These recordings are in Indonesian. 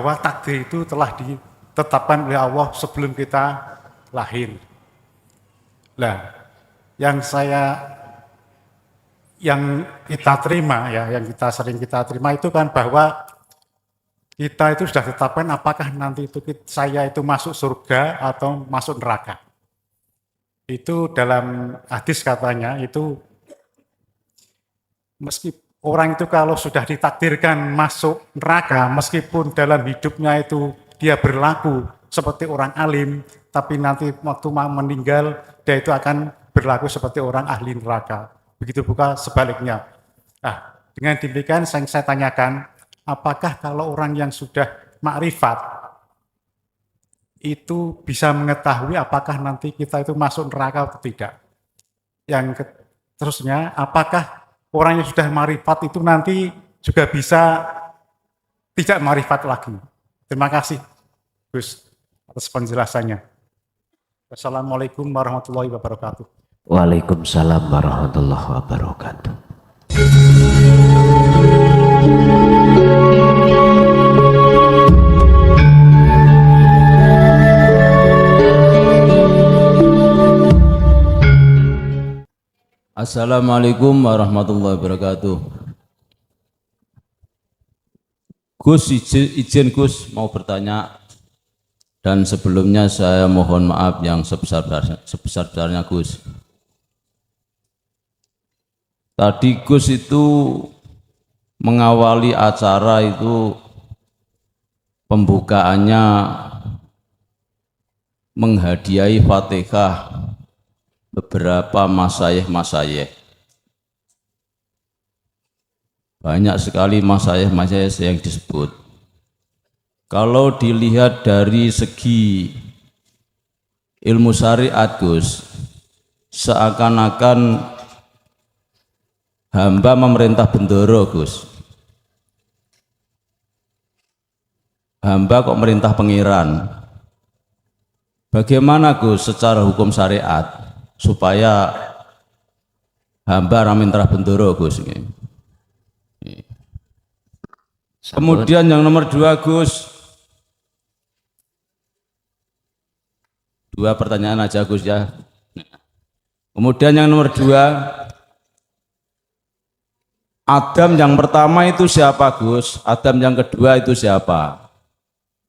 bahwa takdir itu telah ditetapkan oleh Allah sebelum kita lahir. Nah, yang kita terima ya, yang sering kita terima itu kan bahwa kita itu sudah tetapkan apakah nanti itu saya itu masuk surga atau masuk neraka. Itu dalam hadis katanya itu meski orang itu kalau sudah ditakdirkan masuk neraka, meskipun dalam hidupnya itu dia berlaku seperti orang alim, tapi nanti waktu meninggal dia itu akan berlaku seperti orang ahli neraka. Begitu juga sebaliknya. Nah, dengan demikian saya tanyakan, apakah kalau orang yang sudah makrifat itu bisa mengetahui apakah nanti kita itu masuk neraka atau tidak? Yang terusnya, apakah orang yang sudah makrifat itu nanti juga bisa tidak makrifat lagi? Terima kasih, Gus, atas penjelasannya. Wassalamualaikum warahmatullahi wabarakatuh. Waalaikumsalam warahmatullahi wabarakatuh. Assalamualaikum warahmatullahi wabarakatuh. Gus, izin Gus mau bertanya, dan sebelumnya saya mohon maaf yang sebesar-besarnya Gus. Tadi Gus itu mengawali acara itu pembukaannya menghadiahi Fatihah beberapa masyayikh. Banyak sekali masyayikh yang disebut. Kalau dilihat dari segi ilmu syariat Gus, seakan-akan hamba memerintah bendoro Gus. Hamba kok merintah pengiran. Bagaimana Gus secara hukum syariat supaya hamba ramintrah bendoro Gus? Kemudian yang nomor 2 Gus, 2 pertanyaan aja Gus ya. Kemudian yang nomor 2, Adam yang pertama itu siapa Gus? Adam yang kedua itu siapa?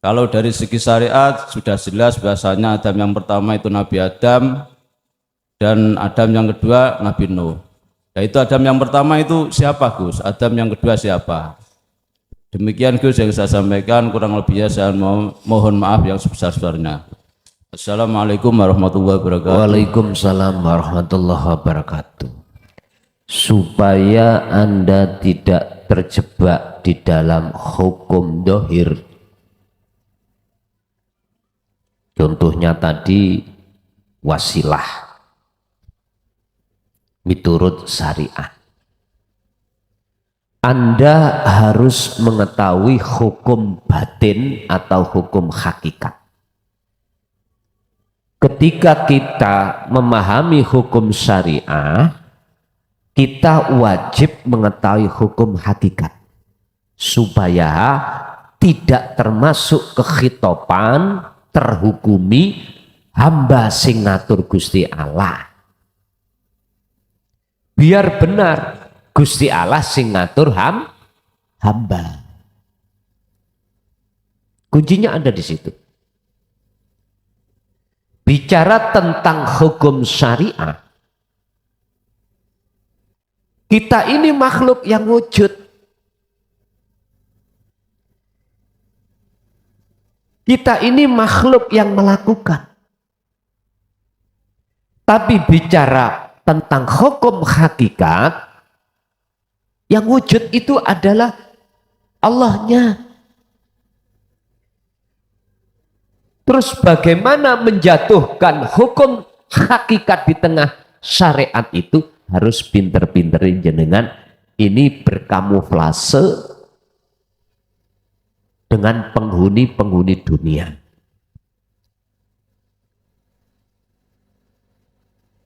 Kalau dari segi syariat sudah jelas bahasanya Adam yang pertama itu Nabi Adam, dan Adam yang kedua Nabi Nuh. Nah, itu Adam yang pertama itu siapa Gus? Adam yang kedua siapa? Demikian Gus yang saya sampaikan, kurang lebihnya saya mohon maaf yang sebesar-besarnya. Assalamualaikum warahmatullahi wabarakatuh. Waalaikumsalam warahmatullahi wabarakatuh. Supaya Anda tidak terjebak di dalam hukum dohir, contohnya tadi wasilah miturut syariat, Anda harus mengetahui hukum batin atau hukum hakikat. Ketika kita memahami hukum syariah, kita wajib mengetahui hukum hakikat supaya tidak termasuk kekhitopan terhukumi hamba sing ngatur Gusti Allah. Biar benar Gusti Allah sing ngatur hamba. Kuncinya ada di situ. Bicara tentang hukum syariah, kita ini makhluk yang wujud. Kita ini makhluk yang melakukan. Tapi bicara tentang hukum hakikat, yang wujud itu adalah Allahnya. Terus bagaimana menjatuhkan hukum hakikat di tengah syariat itu? Harus pinter-pinterin jenengan ini berkamuflase dengan penghuni-penghuni dunia.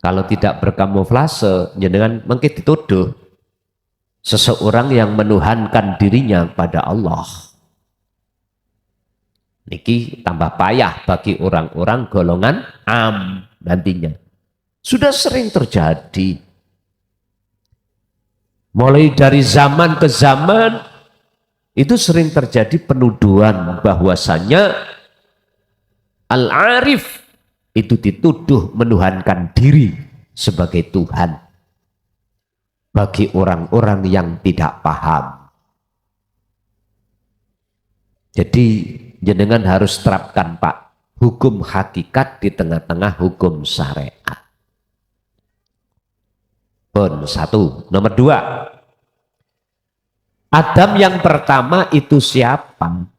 Kalau tidak berkamuflase, jenengan mungkin dituduh seseorang yang menuhankan dirinya pada Allah. Niki tambah payah bagi orang-orang golongan nantinya. Sudah sering terjadi. Mulai dari zaman ke zaman itu sering terjadi penuduhan bahwasanya al-arif itu dituduh menuhankan diri sebagai Tuhan bagi orang-orang yang tidak paham. Jadi jenengan harus terapkan Pak hukum hakikat di tengah-tengah hukum syariat. Pun satu. Nomor dua, Adam yang pertama itu siapa?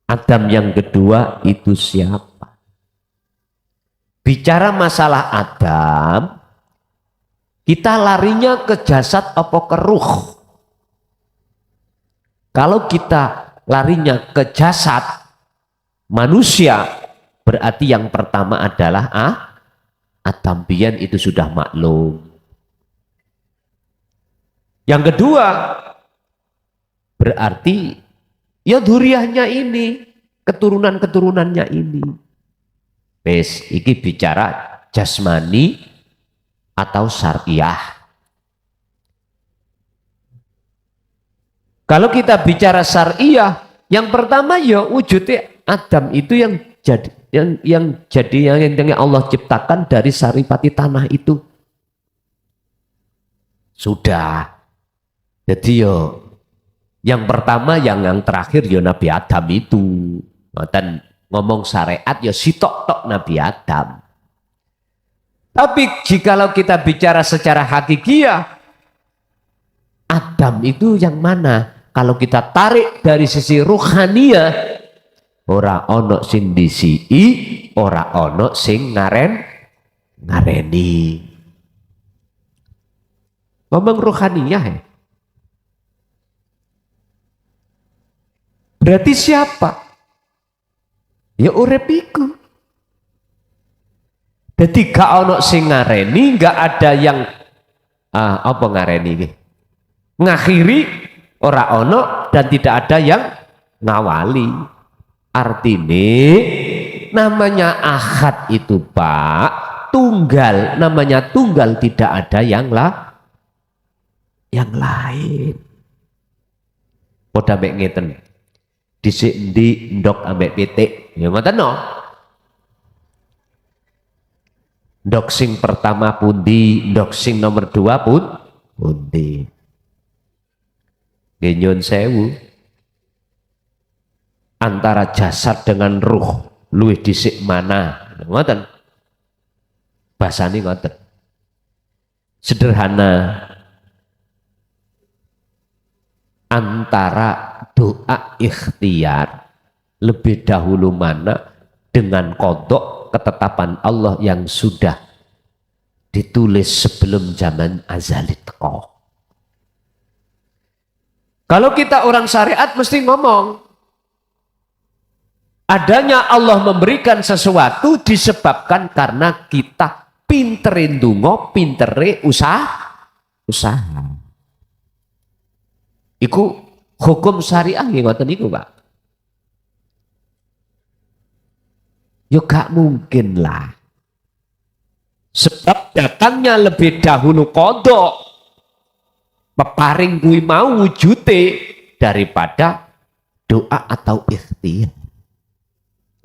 Adam yang kedua itu siapa? Bicara masalah Adam, kita larinya ke jasad apa ke ruh? Kalau kita larinya ke jasad manusia, berarti yang pertama adalah Adam biyen itu sudah maklum. Yang kedua, berarti ya duriahnya ini, keturunan-keturunannya ini. Wes, iki bicara jasmani atau syariah. Kalau kita bicara syariah, yang pertama ya wujudnya Adam itu yang Allah ciptakan dari saripati tanah itu. Sudah. Jadi yo yang pertama yang terakhir yo Nabi Adam itu. Dan ngomong syariat yo sitok-tok Nabi Adam. Tapi jikalau kita bicara secara hakikiah, Adam itu yang mana? Kalau kita tarik dari sisi ruhaniyah, ora ono sing disii, ora ono sing ngareni. Ngomong ruhaniyah ya. Berarti siapa? Ya urip iku. Jadi gak ono sing ngareni, gak ada yang apa ngareni iki? Ngakhiri ora ono dan tidak ada yang ngawali. Artinya namanya ahad itu Pak, tunggal, namanya tunggal, tidak ada yang lain. Poda mek ngeten. Dhisik ndi ndok ambek pitik, ya ngoten no. Ndok sing pertama pundi, ndok sing nomor 2 pundi. Nyun sewu. Antara jasad dengan ruh luwih dhisik mana? Ngoten. Bahasane ngoten. Sederhana. Antara doa ikhtiar lebih dahulu mana dengan kodok ketetapan Allah yang sudah ditulis sebelum zaman azali teko. Kalau kita orang syariat mesti ngomong adanya Allah memberikan sesuatu disebabkan karena kita pinterin dungo, pintere usaha. Iku hukum syariah nggih ngoten niku, Pak. Yo gak mungkin lah. Sebab datangnya lebih dahulu kodok. Peparing kuwi mau wujute daripada doa atau ikhtiar.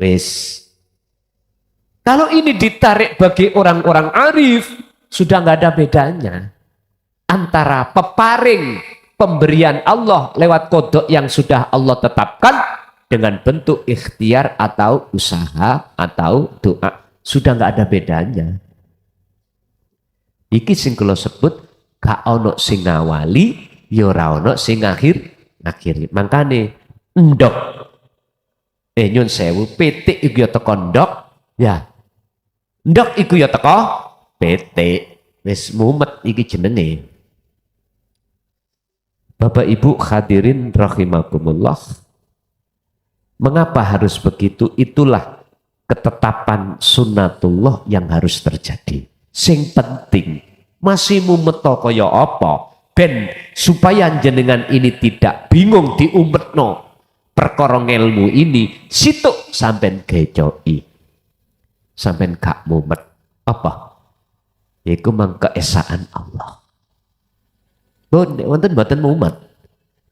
Wes. Kalau ini ditarik bagi orang-orang arif, sudah nggak ada bedanya antara peparing pemberian Allah lewat kodok yang sudah Allah tetapkan dengan bentuk ikhtiar atau usaha atau doa, sudah nggak ada bedanya. Iki sing kula sebut gak ono sing ngawali, ya ora ono sing ngakhiri. Mangkane ndok nyun sewu, pitik iku ya teko ndok, ya ndok iku ya teko pitik. Wis mumet iki jenenge. Bapak Ibu hadirin rahimakumullah. Mengapa harus begitu? Itulah ketetapan sunnatullah yang harus terjadi. Sing penting masih mumeto kaya apa ben supaya jenengan ini tidak bingung diumetno. perkara ilmu ini situk sampean gecoki, sampean gak mumet apa? Iku mang keesaan Allah. Wonten mboten mumet.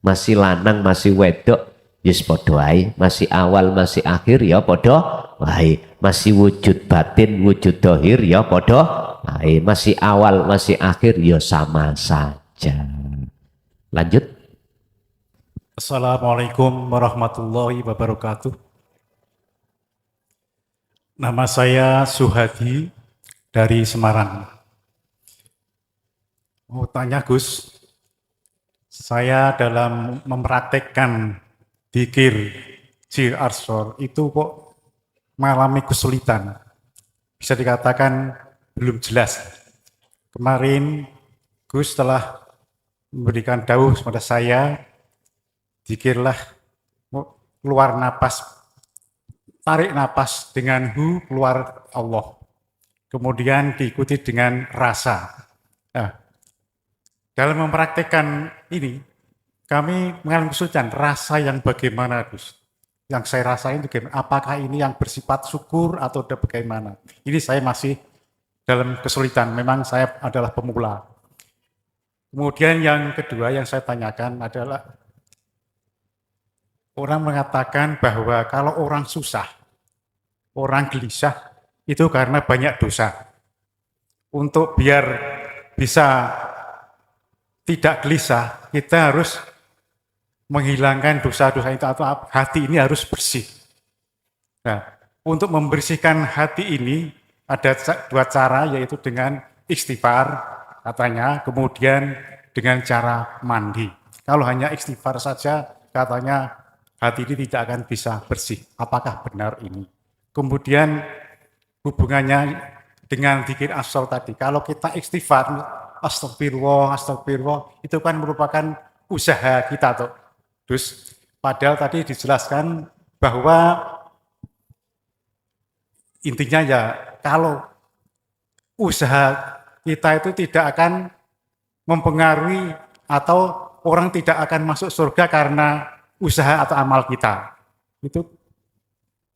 Masih lanang, masih wedok, yes padha ae, masih awal, masih akhir ya padha wae, masih wujud batin, wujud dohir ya padha wae, masih awal, masih akhir ya sama saja. Lanjut. Assalamualaikum warahmatullahi wabarakatuh. Nama saya Suhadi dari Semarang. Mau tanya Gus, saya dalam mempraktekkan dzikir Sir Arsor itu kok mengalami kesulitan. Bisa dikatakan belum jelas. Kemarin Gus telah memberikan dawuh kepada saya, dzikirlah keluar napas, tarik napas dengan hu, keluar Allah. Kemudian diikuti dengan rasa. Nah, dalam mempraktekkan ini, kami mengalami kesulitan. Rasa yang bagaimana, Gus? Yang saya rasain itu bagaimana? Apakah ini yang bersifat syukur atau bagaimana? Ini saya masih dalam kesulitan. Memang saya adalah pemula. Kemudian yang kedua yang saya tanyakan adalah, orang mengatakan bahwa kalau orang susah, orang gelisah, itu karena banyak dosa. Untuk biar bisa tidak gelisah, kita harus menghilangkan dosa-dosa itu, atau hati ini harus bersih. Nah, untuk membersihkan hati ini ada dua cara, yaitu dengan istighfar katanya, kemudian dengan cara mandi. Kalau hanya istighfar saja katanya hati ini tidak akan bisa bersih. Apakah benar ini? Kemudian hubungannya dengan dzikir asal tadi. Kalau kita istighfar, astagfirullah, astagfirullah, itu kan merupakan usaha kita tuh. Terus padahal tadi dijelaskan bahwa intinya ya kalau usaha kita itu tidak akan mempengaruhi atau orang tidak akan masuk surga karena usaha atau amal kita. Itu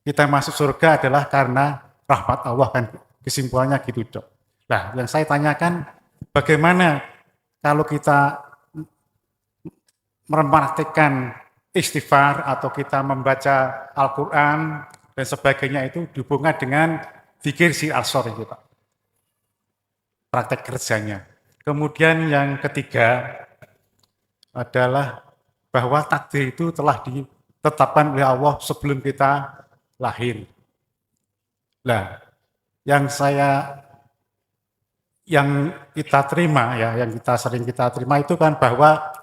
kita masuk surga adalah karena rahmat Allah, kan kesimpulannya gitu, Dok. Nah, yang saya tanyakan, bagaimana kalau kita mempraktikkan istighfar atau kita membaca Al-Quran dan sebagainya itu dihubungkan dengan dzikir Sir Arsor itu, Pak. Praktek kerjanya. Kemudian yang ketiga adalah bahwa takdir itu telah ditetapkan oleh Allah sebelum kita lahir. Nah, yang kita terima ya, yang kita sering kita terima itu kan bahwa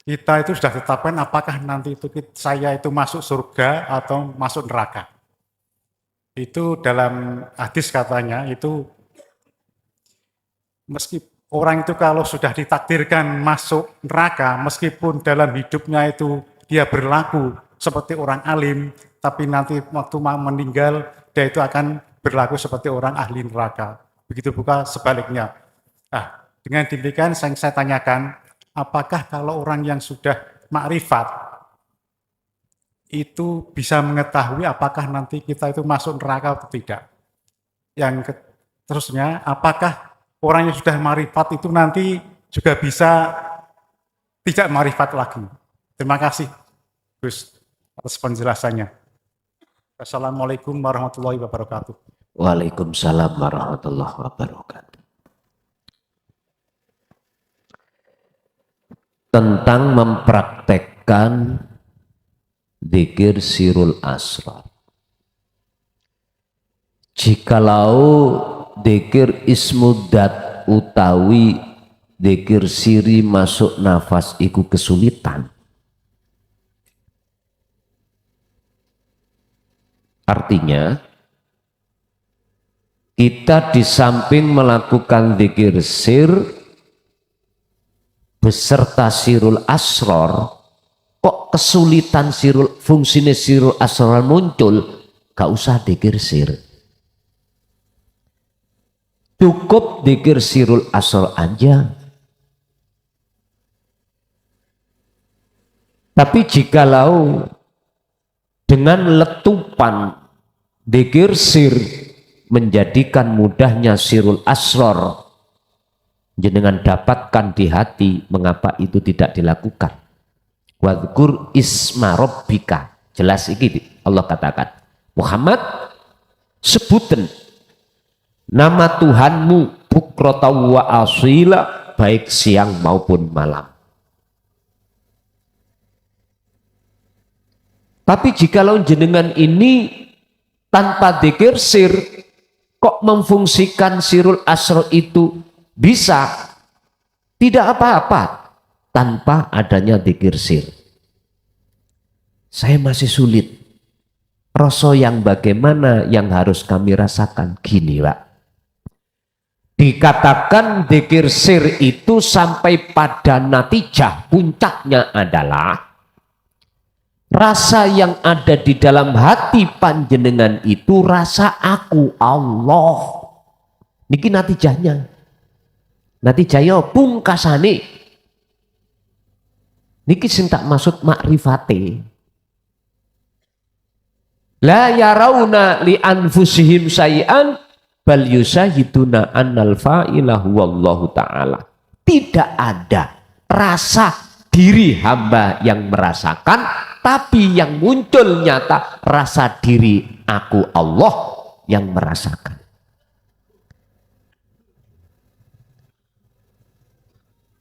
kita itu sudah tetapkan apakah nanti itu saya itu masuk surga atau masuk neraka. Itu dalam hadis katanya itu meski orang itu kalau sudah ditakdirkan masuk neraka, meskipun dalam hidupnya itu dia berlaku seperti orang alim, tapi nanti waktu meninggal dia itu akan berlaku seperti orang ahli neraka. Begitu juga sebaliknya. Nah, dengan demikian saya tanyakan, apakah kalau orang yang sudah makrifat itu bisa mengetahui apakah nanti kita itu masuk neraka atau tidak? Yang terusnya, apakah orang yang sudah makrifat itu nanti juga bisa tidak makrifat lagi? Terima kasih, Gus, atas penjelasannya. Assalamualaikum warahmatullahi wabarakatuh. Waalaikumsalam warahmatullahi wabarakatuh. Tentang mempraktekkan dzikir Sirul Asrar. Jikalau dzikir ismudat utawi dzikir siri masuk nafas iku kesulitan, artinya kita di samping melakukan dzikir sir beserta Sirul Asrar, kok kesulitan fungsinya Sirul Asrar muncul, gak usah dzikir sir. Cukup dzikir Sirul Asrar aja. Tapi jikalau dengan letupan dzikir sir menjadikan mudahnya sirul asror jenengan dapatkan di hati, mengapa itu tidak dilakukan? Wadhkur isma rabbika, jelas iki Allah katakan, Muhammad sebutin nama Tuhanmu bukrata wa asila, baik siang maupun malam. Tapi jikalau jenengan ini tanpa dzikir sir, kok memfungsikan sirul asrar itu bisa, tidak apa-apa tanpa adanya dzikir sir. Saya masih sulit. Rasa yang bagaimana yang harus kami rasakan? Gini Pak, dikatakan dzikir sir itu sampai pada natijah puncaknya adalah rasa yang ada di dalam hati panjenengan itu rasa aku Allah. Niki natijahnya. Natijahnya pungkasane. Niki sing tak maksud makrifate. La yarawna li anfusihim sayi'an bal yusahiduna annal fa'ilahu wallahu ta'ala. Tidak ada rasa diri hamba yang merasakan, tapi yang muncul nyata rasa diri aku Allah yang merasakan.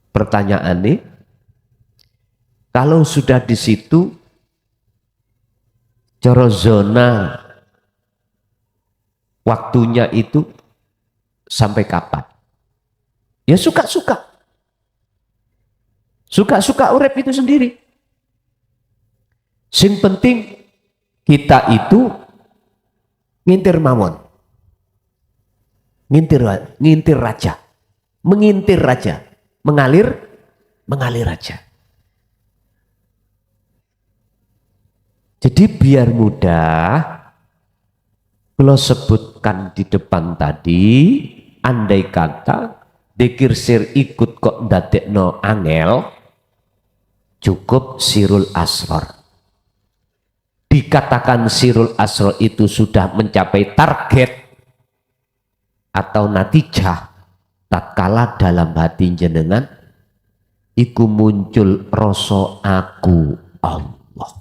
Pertanyaan ini, kalau sudah di situ, cara zona waktunya itu sampai kapan? Ya suka-suka. Suka-suka urip itu sendiri. Sing penting kita itu ngintir mawon. Ngintir raja. Mengintir raja. Mengalir raja. Jadi biar mudah, kalau sebutkan di depan tadi, andai kata dzikir sir ikut kok ndadekno angel, cukup sirul asrar. Dikatakan sirul asrar itu sudah mencapai target atau natijah, tatkala dalam hati jenengan iku muncul rasa aku Allah.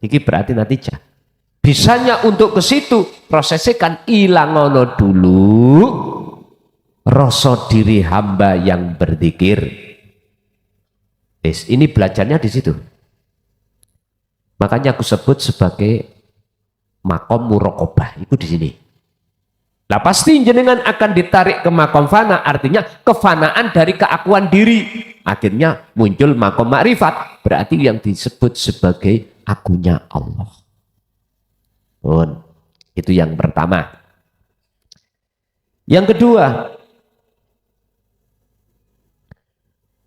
Ini berarti natijah. Bisanya untuk ke situ prosesnya kan ilangono dulu rasa diri hamba yang berzikir. Ini belajarnya di situ. Makanya aku sebut sebagai makom muraqabah itu di sini. Nah pasti jenengan akan ditarik ke makom fana, artinya kefanaan dari keakuan diri. Akhirnya muncul makom makrifat, berarti yang disebut sebagai akunya Allah. Itu yang pertama. Yang kedua,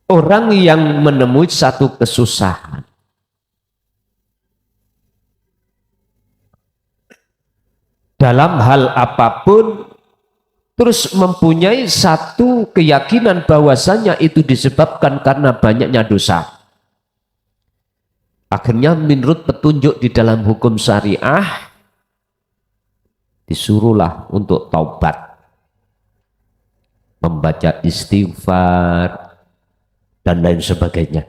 orang yang menemui satu kesusahan, dalam hal apapun, terus mempunyai satu keyakinan bahwasanya itu disebabkan karena banyaknya dosa. Akhirnya menurut petunjuk di dalam hukum syariah, disuruhlah untuk taubat, membaca istighfar, dan lain sebagainya.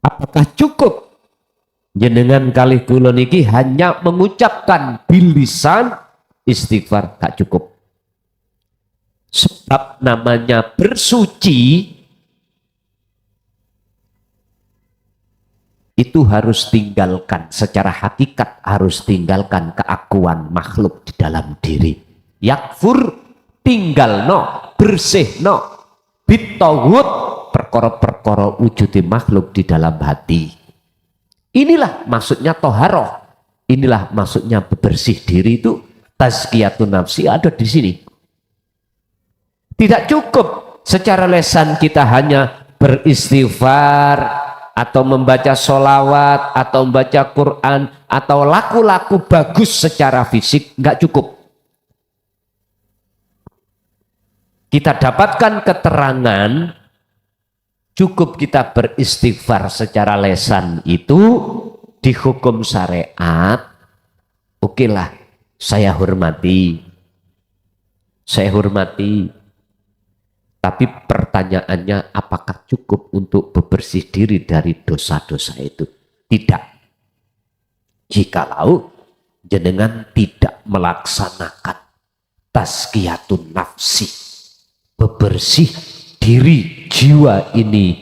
Apakah cukup jenengan kali kula niki hanya mengucapkan bilisan istighfar? Tak cukup. Sebab namanya bersuci itu harus tinggalkan secara hakikat, harus tinggalkan keakuan makhluk di dalam diri. Yakfur, tinggal no, bersih no, bitawud, perkara-perkara wujudi makhluk di dalam hati. Inilah maksudnya toharoh. Inilah maksudnya bebersih diri itu. Tazkiyatun nafsi ada di sini. Tidak cukup secara lesan kita hanya beristighfar atau membaca sholawat atau membaca Quran atau laku-laku bagus secara fisik, nggak cukup. Kita dapatkan keterangan cukup kita beristighfar secara lesan itu di hukum syariat, oke lah, saya hormati. Tapi pertanyaannya, apakah cukup untuk bebersih diri dari dosa-dosa itu? Tidak. Jikalau jenengan tidak melaksanakan tazkiyatun nafsi, bebersih diri jiwa ini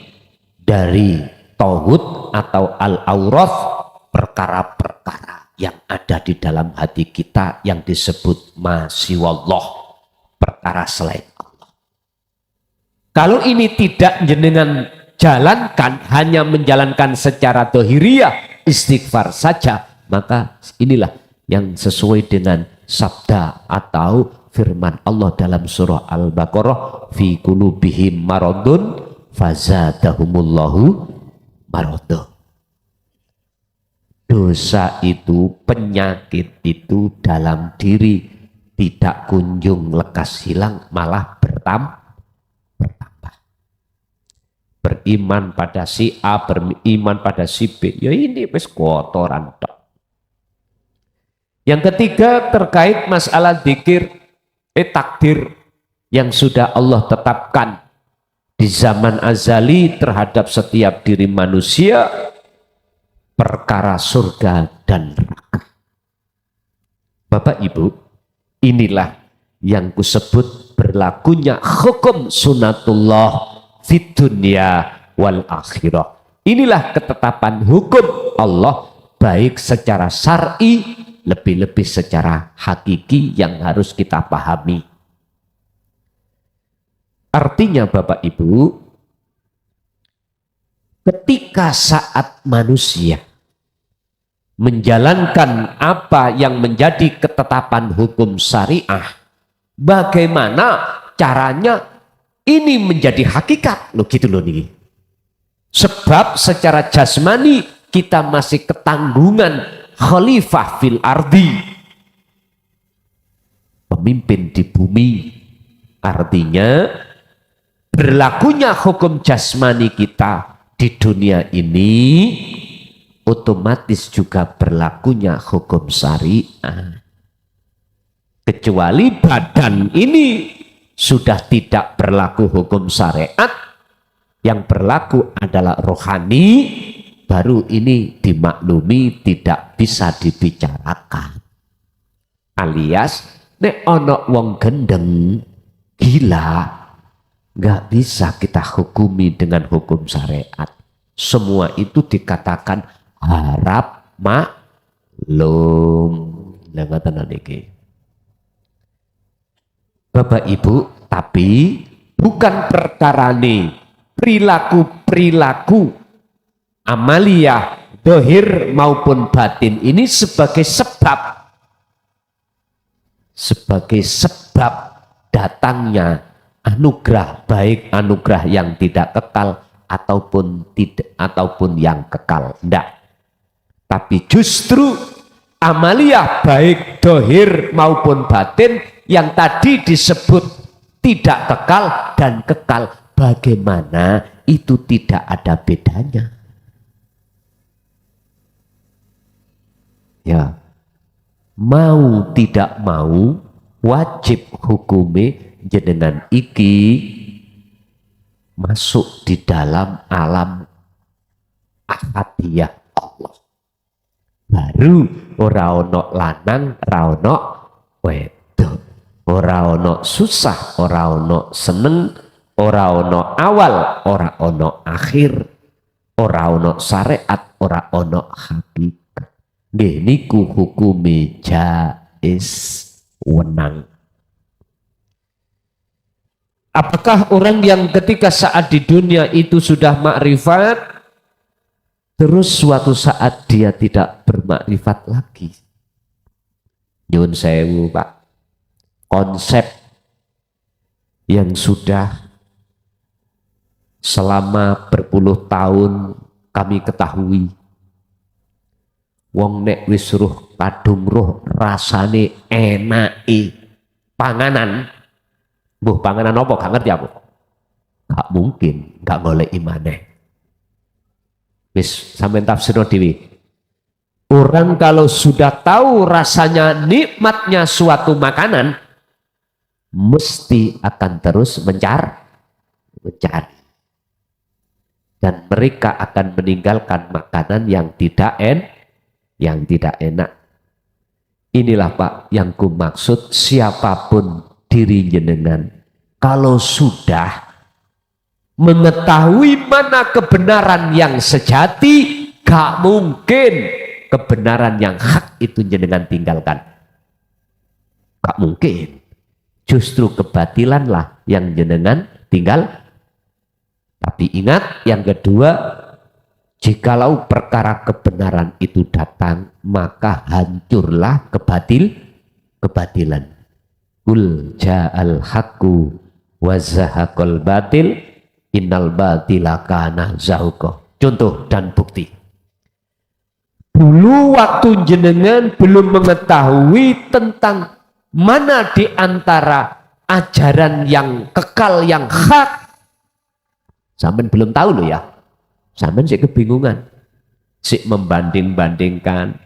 dari tauhid atau al-aurath, perkara-perkara yang ada di dalam hati kita yang disebut masiwallah, perkara selain Allah. Kalau ini tidak jenengan jalankan, hanya menjalankan secara dohiriyah, istighfar saja, maka inilah yang sesuai dengan sabda atau firman Allah dalam surah Al-Baqarah, fi qulubihim maradun fazadahumullahu maradun. Dosa itu, penyakit itu dalam diri tidak kunjung lekas hilang, malah bertambah. Beriman pada si A, beriman pada si B, ya ini wis kotoran. Yang ketiga terkait masalah zikir, takdir yang sudah Allah tetapkan di zaman azali terhadap setiap diri manusia, perkara surga dan neraka. Bapak Ibu, inilah yang kusebut berlakunya hukum sunatullah fid dunya wal akhirah. Inilah ketetapan hukum Allah, baik secara syar'i, lebih-lebih secara hakiki yang harus kita pahami. Artinya Bapak Ibu, ketika saat manusia menjalankan apa yang menjadi ketetapan hukum syariah, bagaimana caranya ini menjadi hakikat? Loh gitu loh nih. Sebab secara jasmani kita masih ketanggungan khalifah fil ardi, pemimpin di bumi. Artinya berlakunya hukum jasmani kita di dunia ini otomatis juga berlakunya hukum syariah. Kecuali badan ini sudah tidak berlaku hukum syariat, yang berlaku adalah rohani, baru ini dimaklumi tidak bisa dibicarakan. Alias nek ono wong gendeng gila, nggak bisa kita hukumi dengan hukum syariat. Semua itu dikatakan harap maklum. Bapak Ibu, tapi bukan perkara ini perilaku amaliyah dohir maupun batin ini sebagai sebab datangnya anugerah, baik anugerah yang tidak kekal ataupun yang kekal. Tidak. Tapi justru amaliyah baik dohir maupun batin yang tadi disebut tidak kekal dan kekal, bagaimana itu tidak ada bedanya. Ya, mau tidak mau wajib hukume jenengan iki masuk di dalam alam ahadiyah Allah. Baru ora ono lanang, ora ono wedok, ora ono susah, ora ono seneng, ora ono awal, ora ono akhir, ora ono syariat, ora ono hakikat. Nggih niku hukume jaiz, wenang. Apakah orang yang ketika saat di dunia itu sudah makrifat, terus suatu saat dia tidak bermakrifat lagi? Nyun sewu Pak, konsep yang sudah selama berpuluh tahun kami ketahui, wong nek wis ruh kadung roh rasane enake panganan. Buh panganan apa gak ngerti aku. Gak mungkin, gak golek imane. Wis sampeyan tafsirno dhewe. Orang kalau sudah tahu rasanya nikmatnya suatu makanan, mesti akan terus mencari. Dan mereka akan meninggalkan makanan yang tidak enak. Inilah Pak yang ku maksud, siapapun diri jenengan, kalau sudah mengetahui mana kebenaran yang sejati, gak mungkin kebenaran yang hak itu jenengan tinggalkan. Gak mungkin. Justru kebatilanlah yang jenengan tinggal. Tapi ingat yang kedua, jikalau perkara kebenaran itu datang, maka hancurlah kebatilan. Qul ja'al haqqu wa zahaqal batil innal batila kana zahuqa. Contoh dan bukti. Dulu waktu jenengan belum mengetahui tentang mana di antara ajaran yang kekal, yang hak, sampean belum tahu loh ya. Sampean sih kebingungan, sih membanding-bandingkan,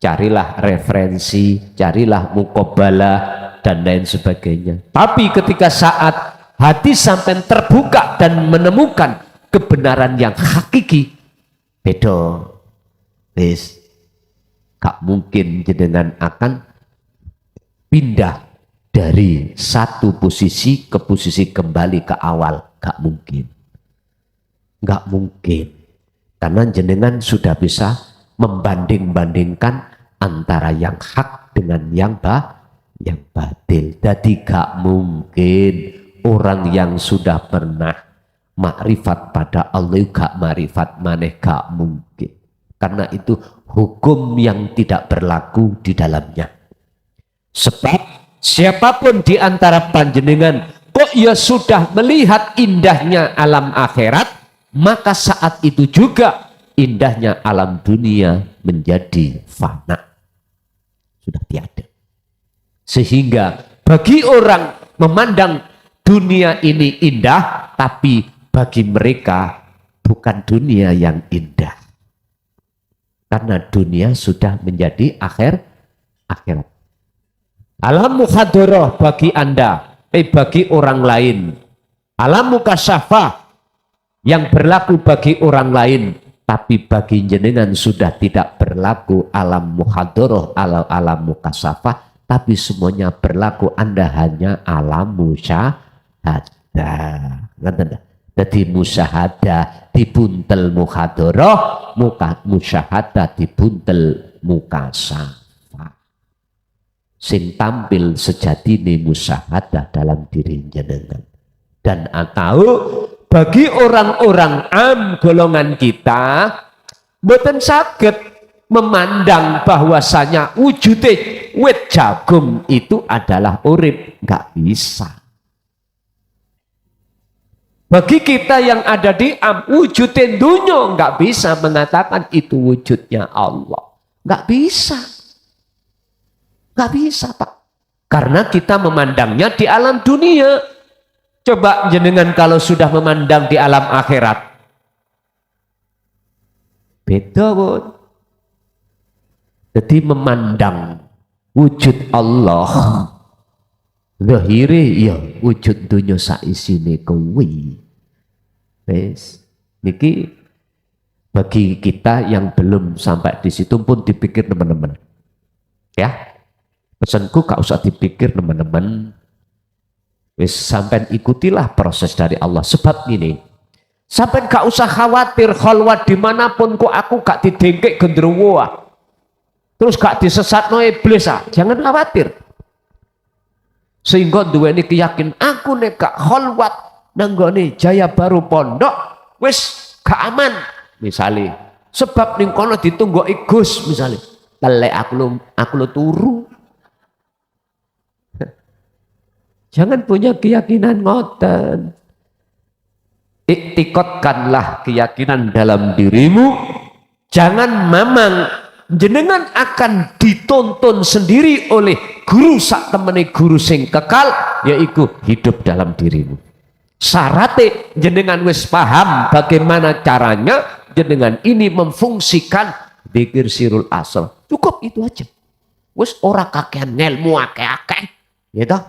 carilah referensi, carilah mukobalah dan lain sebagainya. Tapi ketika saat hati sampean terbuka dan menemukan kebenaran yang hakiki, beda. Wis, gak mungkin jenengan akan pindah dari satu posisi ke posisi kembali ke awal. Gak mungkin. Gak mungkin. Karena jenengan sudah bisa membanding-bandingkan antara yang hak dengan yang batil. Jadi gak mungkin orang yang sudah pernah makrifat pada Allah gak makrifat maneh, gak mungkin. Karena itu hukum yang tidak berlaku di dalamnya. Sebab siapapun di antara panjenengan kok ya sudah melihat indahnya alam akhirat, maka saat itu juga indahnya alam dunia menjadi fana. Sudah tiada. Sehingga bagi orang memandang dunia ini indah, tapi bagi mereka bukan dunia yang indah. Karena dunia sudah menjadi akhirat. Alam mukhadharah bagi Anda, bagi orang lain. Alam mukasyafah yang berlaku bagi orang lain, tapi bagi jenengan sudah tidak berlaku alam mukhadharah, alam mukasyafah, tapi semuanya berlaku. Anda hanya alam musyahadah. Ngerti? Jadi musyahadah dibuntel mukhadharah, musyahadah dibuntel mukasyafah. Sing tampil sejatine musyahadah dalam diri jenengan. Dan atau bagi orang-orang am golongan kita, boten saged memandang bahwasanya wujude wit jagung itu adalah urip, nggak bisa. Bagi kita yang ada di am, wujudin dunia, nggak bisa mengatakan itu wujudnya Allah. Nggak bisa. Nggak bisa, Pak. Karena kita memandangnya di alam dunia. Coba jenengan kalau sudah memandang di alam akhirat. Beda, Bud. Jadi memandang wujud Allah. Zahire ya wujud dunia saisine kuwi. Wes niki bagi kita yang belum sampai di situ pun dipikir teman-teman. Ya. Pesanku gak usah dipikir teman-teman. Wes sampai ikutilah proses dari Allah. Sebab ini sampai gak usah khawatir khalwat dimanapun kok aku gak didengkek gendruwo. Terus gak disesatno iblis. Jangan khawatir. Sehingga duweni keyakinan aku nek gak kholwat nanggone Jaya Baru Pondok wis gak aman misalnya. Sebab ning kono ditunggoki Gus misalnya. Telek aku lo turu. Jangan punya keyakinan ngoten. Iktikotkanlah keyakinan dalam dirimu. Jangan mamang jenengan akan ditonton sendiri oleh guru sak temene guru sing kekal, yaitu hidup dalam dirimu. Syaratnya jenengan wis paham bagaimana caranya jenengan ini memfungsikan dzikir sirul asr. Cukup itu aja. Wis ora kakean ngelmu akeh-akeh. Ya toh?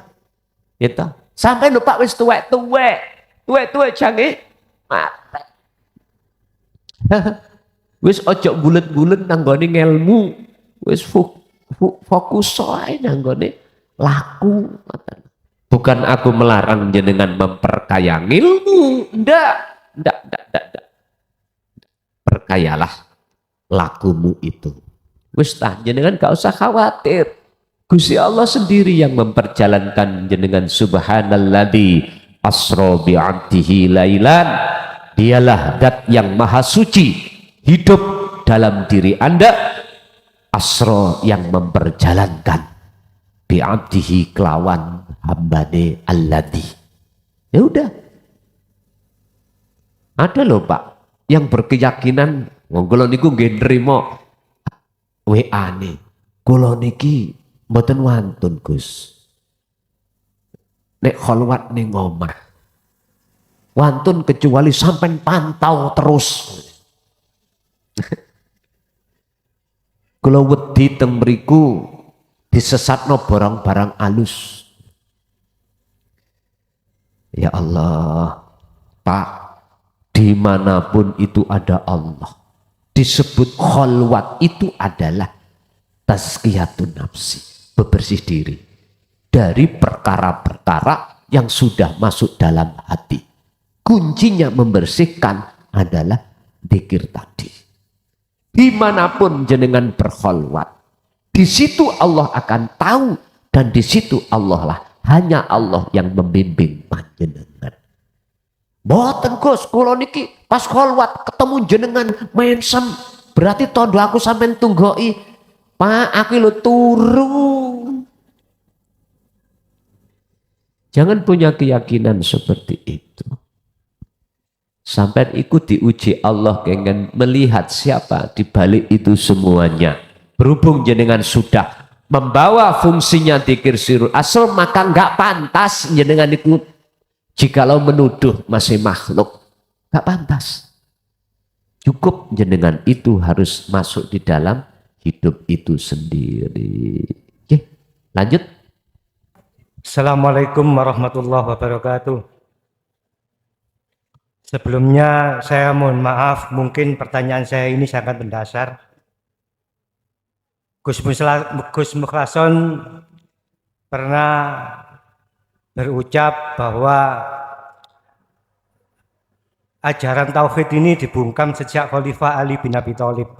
Ya toh? Sampai lupa wis tuwek-tuwek. Tuwek-tuwek jange mate. Wis ojo bulet-bulet nanggone ngelmu. Wis fokus ae nanggone laku. Bukan aku melarang jenengan memperkaya ilmu, ndak. Perkayalah lakumu itu. Wis tah jenengan gak usah khawatir. Gusti Allah sendiri yang memperjalankan jenengan. Subhanalladzi asra bi 'abdihi lailan. Dialah zat yang maha suci hidup dalam diri Anda. Asra yang memperjalankan bi 'abdihi kelawan hambane alladzi. Ya udah. Ada loh Pak yang berkeyakinan kula niku nggih nrimo WA-ne. Kula niki mboten wantun Gus. Nek kholwat ning omah. Wantun kecuali sampai pantau terus. Kula wedi teng mriku disesatno barang-barang alus. Ya Allah, Pak, dimanapun itu ada Allah. Disebut kholwat itu adalah tazkiyatun nafsi, bebersih diri dari perkara-perkara yang sudah masuk dalam hati. Kuncinya membersihkan adalah dzikir tadi. Dimanapun jenengan berkholwat, di situ Allah akan tahu dan di situ Allah lah. Hanya Allah yang membimbing panjenengan. Mboten Gus, kula niki pas kholwat ketemu jenengan mensem, berarti tondo aku sampean tunggoki. Pak, aku lho turu. Jangan punya keyakinan seperti itu. Sampai ikut diuji Allah pengen melihat siapa di balik itu semuanya. Berhubung jenengan sudah membawa fungsinya dzikir sirul asr, maka enggak pantas jenengan ikut jikalau menuduh masih makhluk. Enggak pantas. Cukup jenengan itu harus masuk di dalam hidup itu sendiri. Oke, lanjut. Assalamualaikum warahmatullahi wabarakatuh. Sebelumnya saya mohon maaf, mungkin pertanyaan saya ini sangat mendasar. Gus Mukhlason pernah berucap bahwa ajaran tauhid ini dibungkam sejak Khalifah Ali bin Abi Thalib.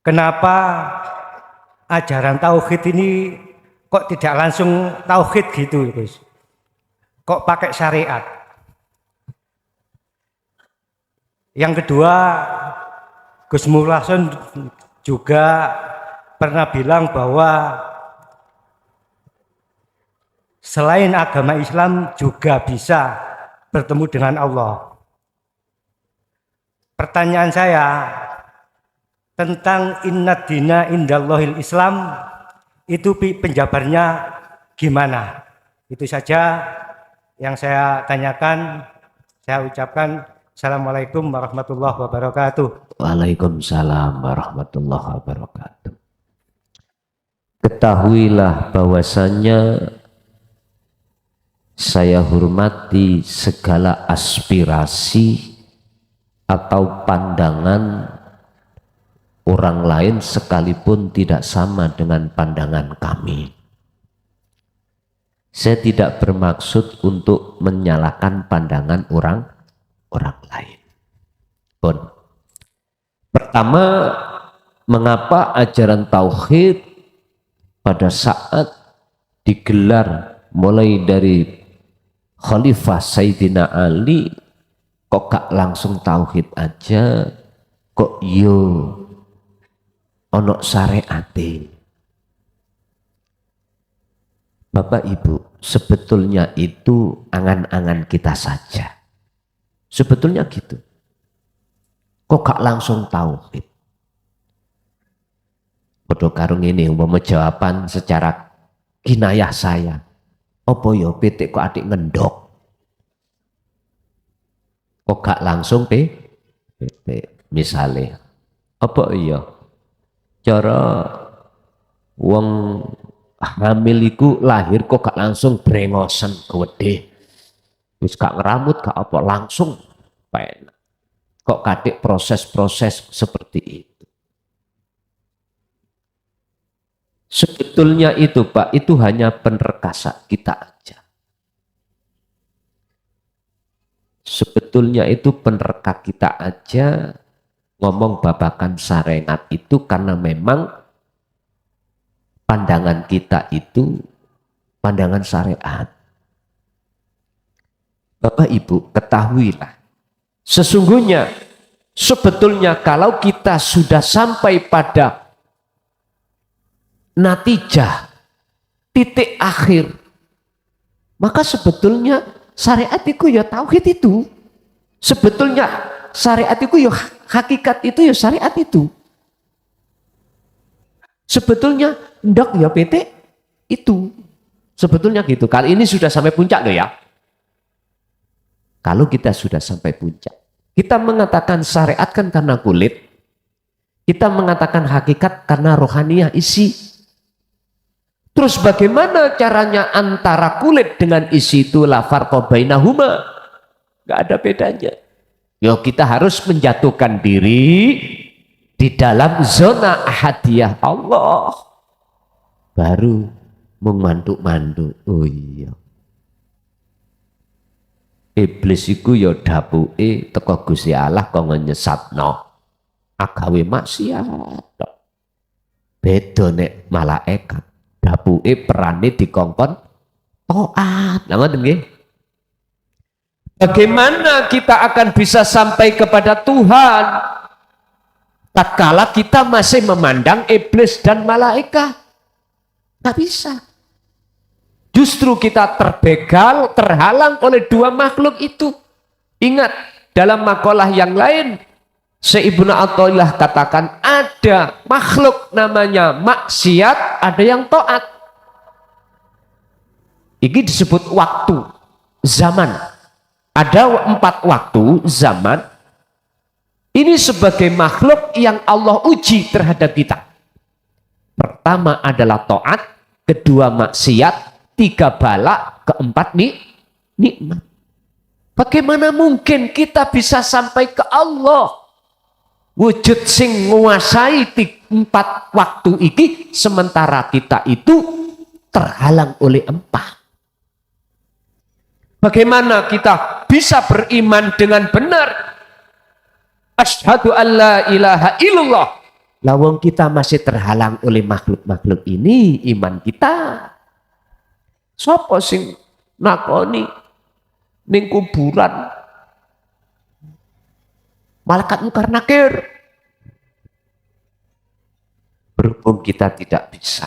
Kenapa ajaran tauhid ini kok tidak langsung tauhid gitu, Gus? Kok pakai syariat? Yang kedua, Gus Mukhlason juga pernah bilang bahwa selain agama Islam juga bisa bertemu dengan Allah. Pertanyaan saya tentang inna dina indallahil Islam, itu penjabarnya gimana? Itu saja yang saya tanyakan. Saya ucapkan Assalamualaikum warahmatullahi wabarakatuh. Waalaikumsalam warahmatullahi wabarakatuh. Ketahuilah bahwasanya saya hormati segala aspirasi atau pandangan orang lain sekalipun tidak sama dengan pandangan kami. Saya tidak bermaksud untuk menyalahkan pandangan orang lain. Pun. Pertama, mengapa ajaran tauhid pada saat digelar mulai dari Khalifah Sayyidina Ali kok gak langsung tauhid aja, kok yo ono syariate. Bapak Ibu, sebetulnya itu angan-angan kita saja. Sebetulnya gitu. Kok gak langsung tauhid? Bodoh karung ini umpama jawaban secara kinayah saya. Apa ya pitik kok adik ngendok? Kok gak langsung pitik misalnya. Apa iya? Cara wong hamil iku lahir kok gak langsung brengosen gede. Wis gak ngeramut gak apa langsung penak. Kok kadek proses-proses seperti itu. Sebetulnya itu Pak, itu hanya penerkasa kita aja. Sebetulnya itu penerka kita aja ngomong babakan sarengat itu karena memang pandangan kita itu pandangan syariat. Bapak Ibu ketahuilah, sesungguhnya sebetulnya kalau kita sudah sampai pada natijah titik akhir, maka sebetulnya syariat itu ya tauhid itu. Sebetulnya syariat itu ya hakikat itu ya syariat itu. Sebetulnya ndak ya PT itu. Sebetulnya gitu. Kali ini sudah sampai puncak loh ya. Kalau kita sudah sampai puncak, kita mengatakan syariat kan karena kulit, kita mengatakan hakikat karena rohaniyah isi. Terus bagaimana caranya antara kulit dengan isi itu la farqa bainahuma? Gak ada bedanya. Ya kita harus menjatuhkan diri di dalam zona ahadiyah Allah. Baru memandu-mandu. Oh iya. Iblis iku ya dapuke teko Gusti Allah kok nyesatno. Agawe maksiat. Beda nek malaikat. Dapuke perane dikongkon taat. Lah ngoten nggih. Bagaimana kita akan bisa sampai kepada Tuhan tatkala kita masih memandang iblis dan malaikat? Tak bisa. Justru kita terbegal, terhalang oleh dua makhluk itu. Ingat, dalam makalah yang lain, Syekh Ibnu Athaillah katakan ada makhluk namanya maksiat, ada yang taat. Ini disebut waktu, zaman. Ada 4 waktu, zaman. Ini sebagai makhluk yang Allah uji terhadap kita. Pertama adalah taat, kedua maksiat, 3 bala, keempat nikmat. Bagaimana mungkin kita bisa sampai ke Allah? Wujud sing nguasai 4 waktu iki, sementara kita itu terhalang oleh 4. Bagaimana kita bisa beriman dengan benar? Asyhadu an la ilaha illallah. Lawang kita masih terhalang oleh makhluk-makhluk ini, iman kita. Sopo sing nakoni ning kuburan? Malaikat Munkar Nakir. Berhubung kita tidak bisa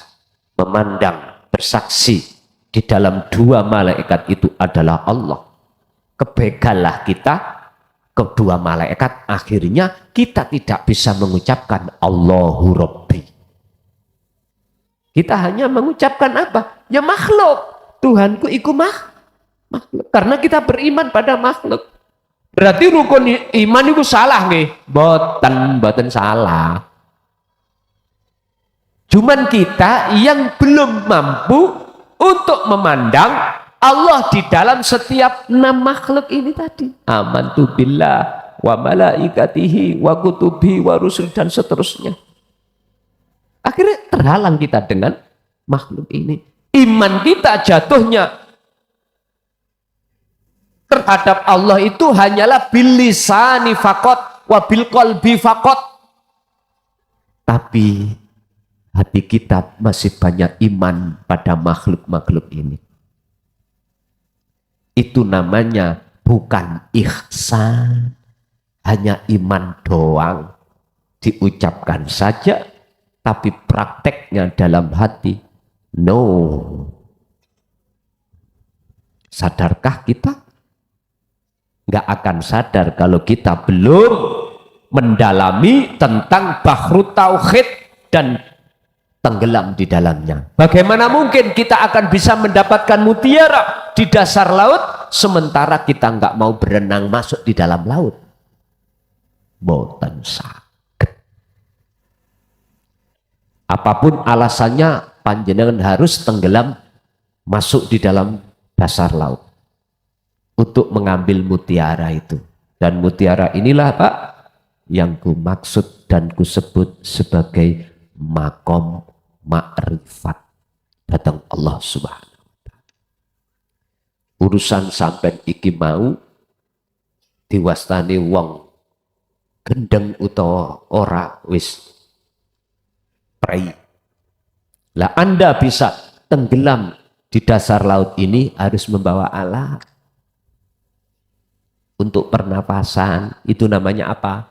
memandang, bersaksi di dalam 2 malaikat itu adalah Allah. Kebegalah kita kedua malaikat, akhirnya kita tidak bisa mengucapkan Allahu Rabbi. Kita hanya mengucapkan apa? Ya makhluk. Tuhanku iku makhluk. Karena kita beriman pada makhluk. Berarti rukun iman itu salah nih. Boten salah. Cuman kita yang belum mampu untuk memandang Allah di dalam setiap 6 makhluk ini tadi. Amantu billah wa malaikatihi wa kutubi wa rusul dan seterusnya. Akhirnya terhalang kita dengan makhluk ini. Iman kita jatuhnya terhadap Allah itu hanyalah bil lisani faqat wa bil qalbi faqat. Tapi hati kita masih banyak iman pada makhluk-makhluk ini. Itu namanya bukan ihsan, hanya iman doang, diucapkan saja, tapi prakteknya dalam hati, no. Sadarkah kita? Nggak akan sadar kalau kita belum mendalami tentang bahrut tauhid dan tenggelam di dalamnya. Bagaimana mungkin kita akan bisa mendapatkan mutiara di dasar laut sementara kita nggak mau berenang masuk di dalam laut? Boten saged. Apapun alasannya, panjenengan harus tenggelam masuk di dalam dasar laut untuk mengambil mutiara itu. Dan mutiara inilah Pak yang ku maksud dan ku sebut sebagai makom ma'rifat datang Allah Subhanahu wa ta'ala. Urusan sampai iki mau diwastani wong gendeng utawa ora wis prei. Lah Anda bisa tenggelam di dasar laut ini harus membawa alat untuk pernapasan. Itu namanya apa?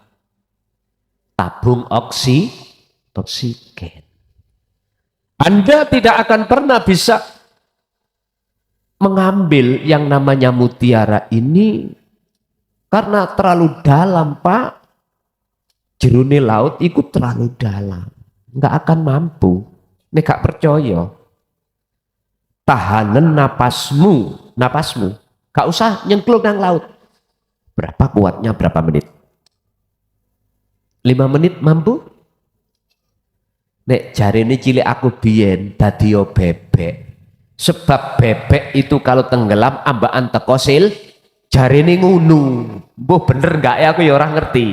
Tabung oksigen. Anda tidak akan pernah bisa mengambil yang namanya mutiara ini karena terlalu dalam, Pak. Jerune laut ikut terlalu dalam, nggak akan mampu. Nek gak percaya, tahanan napasmu, gak usah nyengklung nang laut. Berapa kuatnya, berapa menit? 5 menit mampu? Nek jarine cilik aku biyen dadi bebek. Sebab bebek itu kalau tenggelam ambaan teko sil, jarine ngunu. Mbah bener enggak ya, aku ya ora ngerti.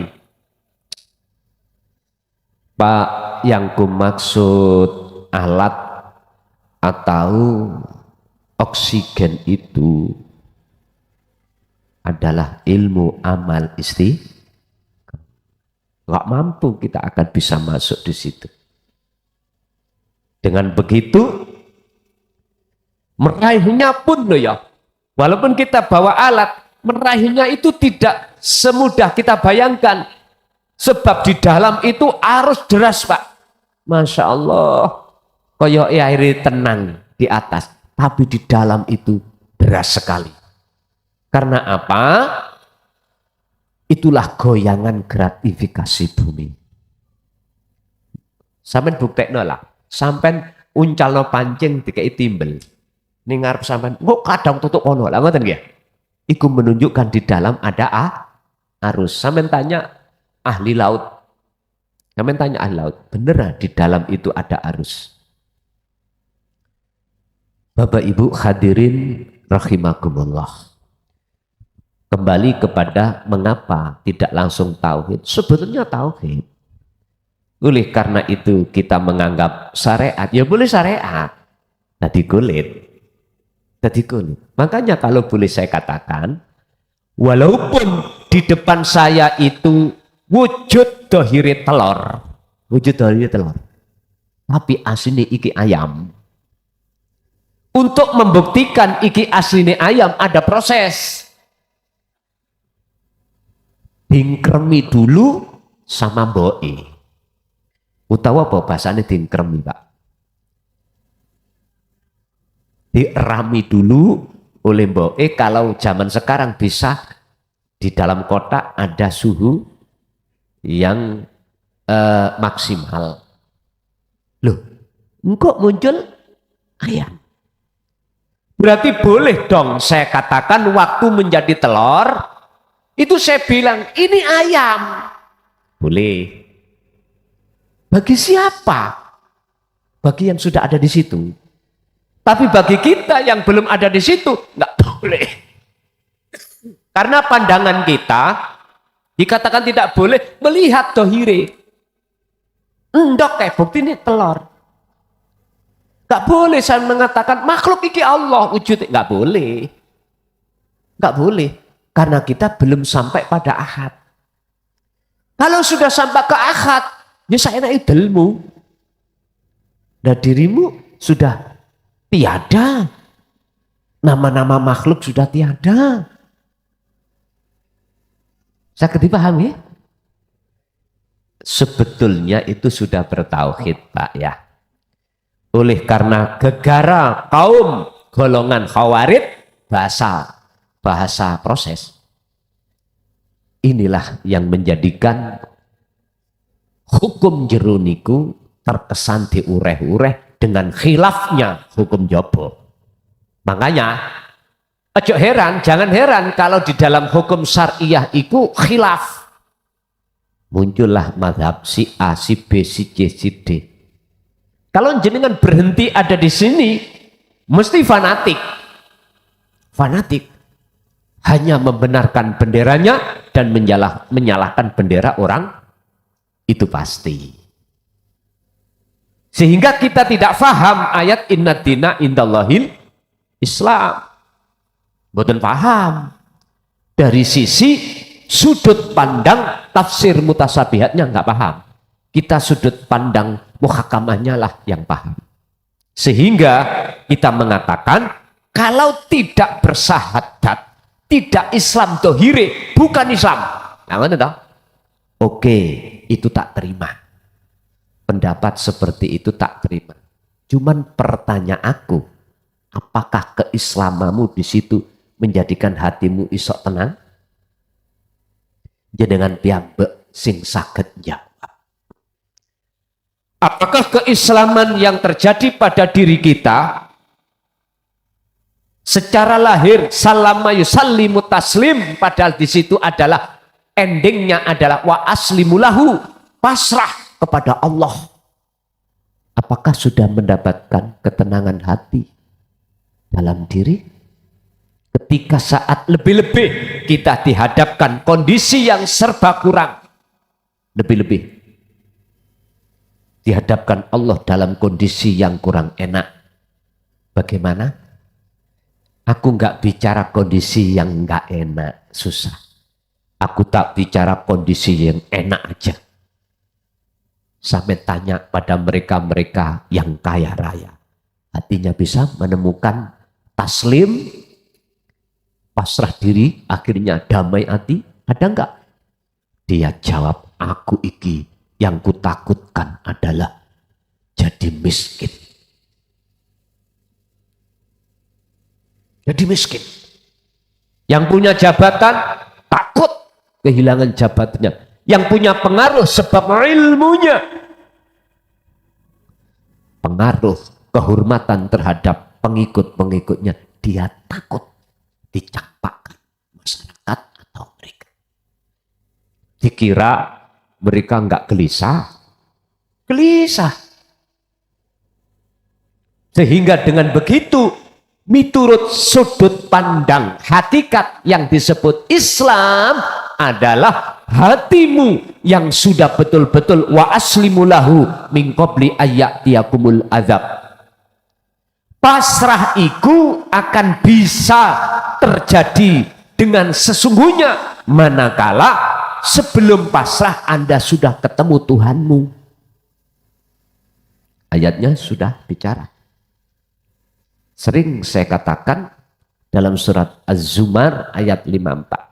Pak, yang ku maksud alat atau oksigen itu adalah ilmu amal nggak mampu kita akan bisa masuk di situ. Dengan begitu meraihnya pun loh ya, walaupun kita bawa alat, meraihnya itu tidak semudah kita bayangkan. Sebab di dalam itu arus deras, Pak. Masya Allah, koyo air tenang di atas, tapi di dalam itu deras sekali. Karena apa? Itulah goyangan gratifikasi bumi. Sampai buktekno lah, sampai uncalno pancing dikei timbel. Ning ngarep sampean, kok kadang tutuk kono lah, ngoten nggih. Iku menunjukkan di dalam ada arus. Sampean tanya ahli laut. Sampean tanya ahli laut, bener di dalam itu ada arus. Bapak Ibu hadirin rahimakumullah. Kembali kepada mengapa tidak langsung tauhid. Sebetulnya tauhid. Oleh karena itu kita menganggap syariat, ya boleh syariat. Tadi kulit. Makanya kalau boleh saya katakan, walaupun di depan saya itu wujud dohiri telur, tapi aslinya iki ayam. Untuk membuktikan iki aslinya ayam ada proses. Dingkremi dulu sama mboke. Utawa apa bahasanya dingkremi, Pak? Dirami dulu oleh mboke. Kalau zaman sekarang bisa di dalam kotak ada suhu yang maksimal. Loh, kok muncul ayam? Berarti boleh dong saya katakan waktu menjadi telur itu saya bilang ini ayam. Boleh. Bagi siapa? Bagi yang sudah ada di situ. Tapi bagi kita yang belum ada di situ nggak boleh. Karena pandangan kita dikatakan tidak boleh melihat dohire. Endok kayak bukti ini telur. Gak boleh saya mengatakan makhluk iki Allah wujudnya. Gak boleh. Gak boleh. Karena kita belum sampai pada ahad. Kalau sudah sampai ke ahad, ya saya naik ilmu. Nah dirimu sudah tiada. Nama-nama makhluk sudah tiada. Saya dipahami? Sebetulnya itu sudah bertauhid, Pak ya. Oleh karena gegara kaum golongan khawarid bahasa proses. Inilah yang menjadikan hukum jeruniku terkesan diureh-ureh dengan khilafnya hukum jobo. Makanya ojo heran, jangan heran kalau di dalam hukum syariah itu khilaf. Muncullah mazhab si A, si B, si C, si D. Kalau jenengan berhenti ada di sini, mesti fanatik. Fanatik. Hanya membenarkan benderanya dan menyalahkan bendera orang, itu pasti. Sehingga kita tidak faham ayat inna dina indallahil Islam. Boten paham. Dari sisi sudut pandang tafsir mutasabihatnya nggak paham. Kita sudut pandang muhakamahnya lah yang paham. Sehingga kita mengatakan kalau tidak bersahadat, tidak Islam dohire, bukan Islam. Nah, oke, itu tak terima. Pendapat seperti itu tak terima. Cuman pertanyaan aku, apakah keislamamu di situ menjadikan hatimu isok tenang? Jenengan piyambak sing saged jawab. Apakah keislaman yang terjadi pada diri kita secara lahir salama yusallimu taslim, padahal di situ adalah endingnya adalah wa aslimulahu, pasrah kepada Allah. Apakah sudah mendapatkan ketenangan hati dalam diri? Ketika saat lebih-lebih kita dihadapkan kondisi yang serba kurang, lebih-lebih dihadapkan Allah dalam kondisi yang kurang enak, bagaimana? Aku nggak bicara kondisi yang nggak enak, susah. Aku tak bicara kondisi yang enak aja. Sampai tanya pada mereka-mereka yang kaya raya, hatinya bisa menemukan taslim, pasrah diri, akhirnya damai hati, ada enggak? Dia jawab, aku iki yang kutakutkan adalah jadi miskin. Jadi miskin. Yang punya jabatan takut kehilangan jabatannya. Yang punya pengaruh sebab ilmunya. Pengaruh, kehormatan terhadap pengikut-pengikutnya. Dia takut dicampakkan masyarakat atau mereka. Dikira mereka enggak gelisah. Gelisah. Sehingga dengan begitu, miturut sudut pandang hakikat yang disebut Islam adalah hatimu yang sudah betul-betul wa aslimulahu min qabli ayyatiyakumul azab. Pasrah itu akan bisa terjadi dengan sesungguhnya manakala sebelum pasrah Anda sudah ketemu Tuhanmu. Ayatnya sudah bicara. Sering saya katakan dalam surat Az-Zumar ayat 54.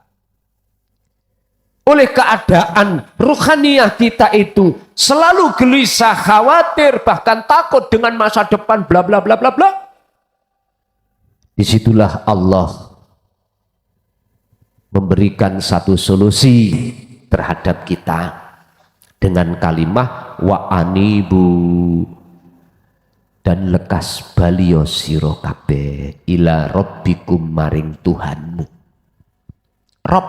Oleh keadaan ruhaniyah kita itu selalu gelisah, khawatir, bahkan takut dengan masa depan, bla bla bla bla bla. Disitulah Allah memberikan satu solusi terhadap kita dengan kalimat wa anibu, dan lekas balio siro kabeh ila rabbikum maring Tuhanmu. Rob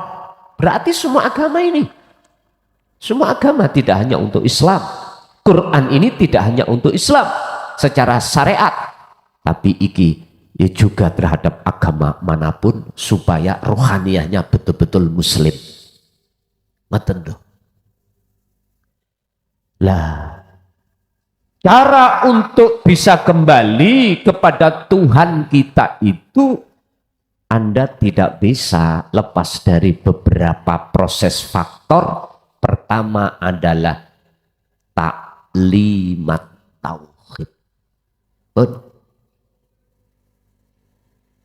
berarti semua agama ini. Semua agama tidak hanya untuk Islam. Quran ini tidak hanya untuk Islam secara syariat, tapi iki ya juga terhadap agama manapun supaya rohaniahnya betul-betul muslim. Ngoten lho. Lah, cara untuk bisa kembali kepada Tuhan kita itu Anda tidak bisa lepas dari beberapa proses faktor. Pertama adalah taklimat tauhid.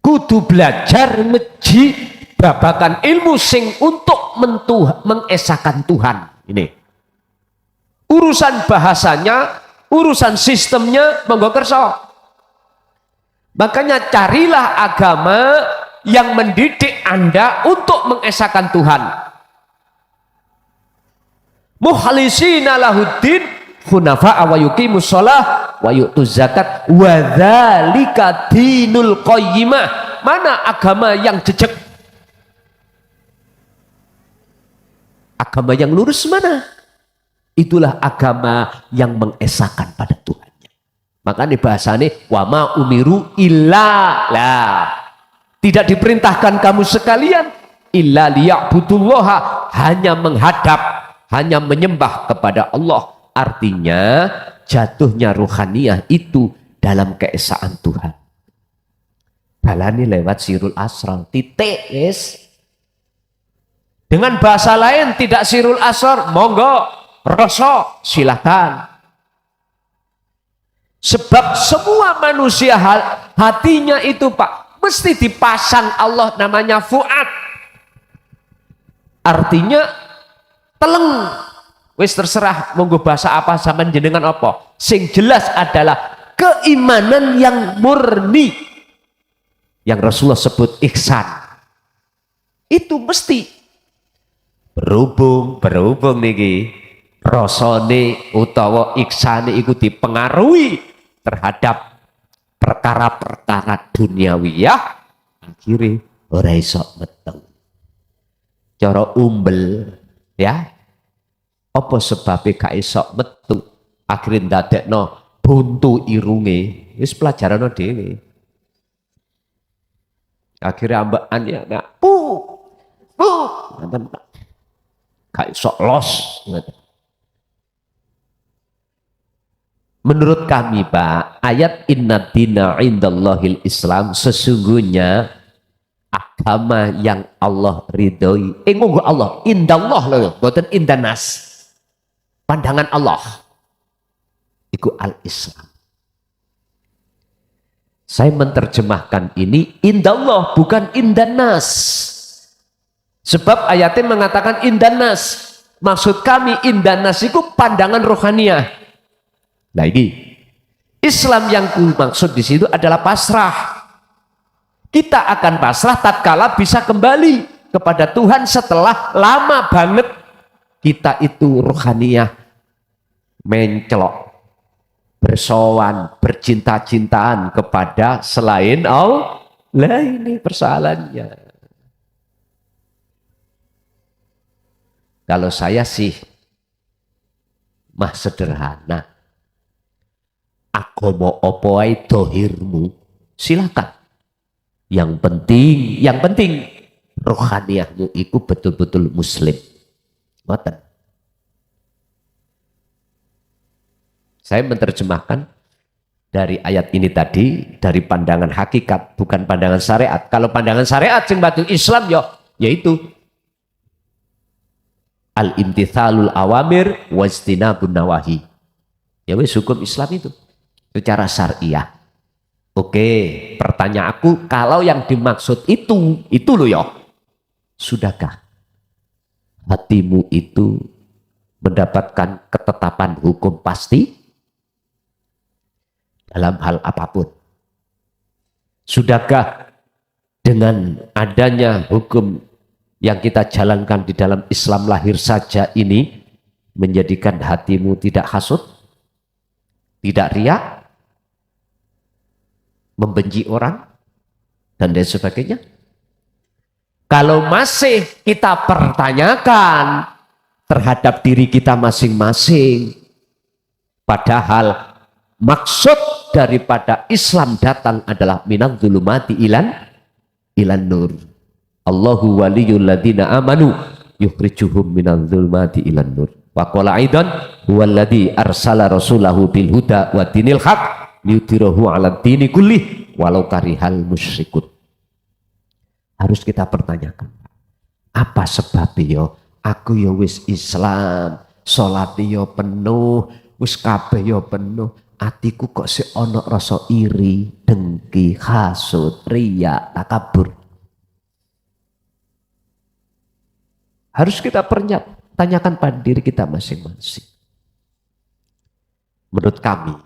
Kudu belajar meji babakan ilmu sing untuk mengesakan Tuhan. Ini urusan bahasanya, urusan sistemnya monggo kersa. Makanya carilah agama yang mendidik Anda untuk mengesahkan Tuhan. Mukhlisina lahuddin, hunafa'a wa yuqimus shalah wa yu'tuz zakat wa dzalika dinul qayyimah. Mana agama yang jejak? Agama yang lurus mana? Itulah agama yang mengesahkan pada Tuhannya. Makanya bahasanya wa ma umiru illa lah. Tidak diperintahkan kamu sekalian illa liya'budullaha, hanya menghadap, hanya menyembah kepada Allah. Artinya jatuhnya ruhaniyah itu dalam keesaan Tuhan. Dalani lewat sirul asrar, titik yes. Dengan bahasa lain tidak sirul asrar, monggo, rasa, silakan. Sebab semua manusia hatinya itu Pak, mesti dipasang Allah namanya fuad. Artinya teleng. Wis terserah monggo bahasa apa sampean jenengan apa. Sing jelas adalah keimanan yang murni. Yang Rasulullah sebut ihsan. Itu mesti berhubung niki rasane utawa ihsane iku dipengaruhi terhadap perkara-perkara duniawiyah, akhirnya ora iso meteng. Cara umbel ya. Apa sebabnya gak iso metu? Akhirnya ndadekno buntu irunge. Wis pelajaran dhewe. Akhirnya ambekan ya nak ngoten Pak. Gak iso los ngoten. Menurut kami Pak, ayat inna dina indallahil Islam, sesungguhnya agama yang Allah ridhoi. Ngomong Allah, indallah loh, bukan indanas. Pandangan Allah. Iku al-Islam. Saya menerjemahkan ini indallah bukan indanas. Sebab ayatnya mengatakan indanas. Maksud kami indanas itu pandangan rohaniah. Nah ini Islam yang maksud di situ adalah pasrah. Kita akan pasrah tatkala bisa kembali kepada Tuhan setelah lama banget kita itu rohaniah mencelok, bersowan, bercinta-cintaan kepada selain Allah. Lah ini persoalannya. Kalau saya sih mah sederhana. Agama apa ae dohirmu, silakan. Yang penting rohaniyahmu itu betul-betul muslim. Ngoten. Saya menerjemahkan dari ayat ini tadi dari pandangan hakikat, bukan pandangan syariat. Kalau pandangan syariat sing batu Islam yaitu al-imtithalul awamir wajtinabun nawahi. Ya wis hukum Islam itu secara syariah. Oke, pertanyaanku, kalau yang dimaksud itu loh ya, sudahkah hatimu itu mendapatkan ketetapan hukum pasti dalam hal apapun? Sudahkah dengan adanya hukum yang kita jalankan di dalam Islam lahir saja ini menjadikan hatimu tidak hasut, tidak riak, membenci orang, dan lain sebagainya? Kalau masih kita pertanyakan terhadap diri kita masing-masing, padahal maksud daripada Islam datang adalah minal dzulumati ilan nur. Allahu waliyul ladzina amanu yukhrijuhum minal dzulumati ilan nur. Wa qala aidan huwallazi arsala rasulahu bil huda wa dinil haq liyudhhirahu 'ala dini kulli walau karihal musyrikun. Harus kita pertanyakan, apa sebabnya yo aku yo wis Islam, salat yo penuh, wis kabeh yo penuh, atiku kok sik ana rasa iri, dengki, hasud, riya, takabur. Harus kita tanyakan pada diri kita masing-masing. Menurut kami,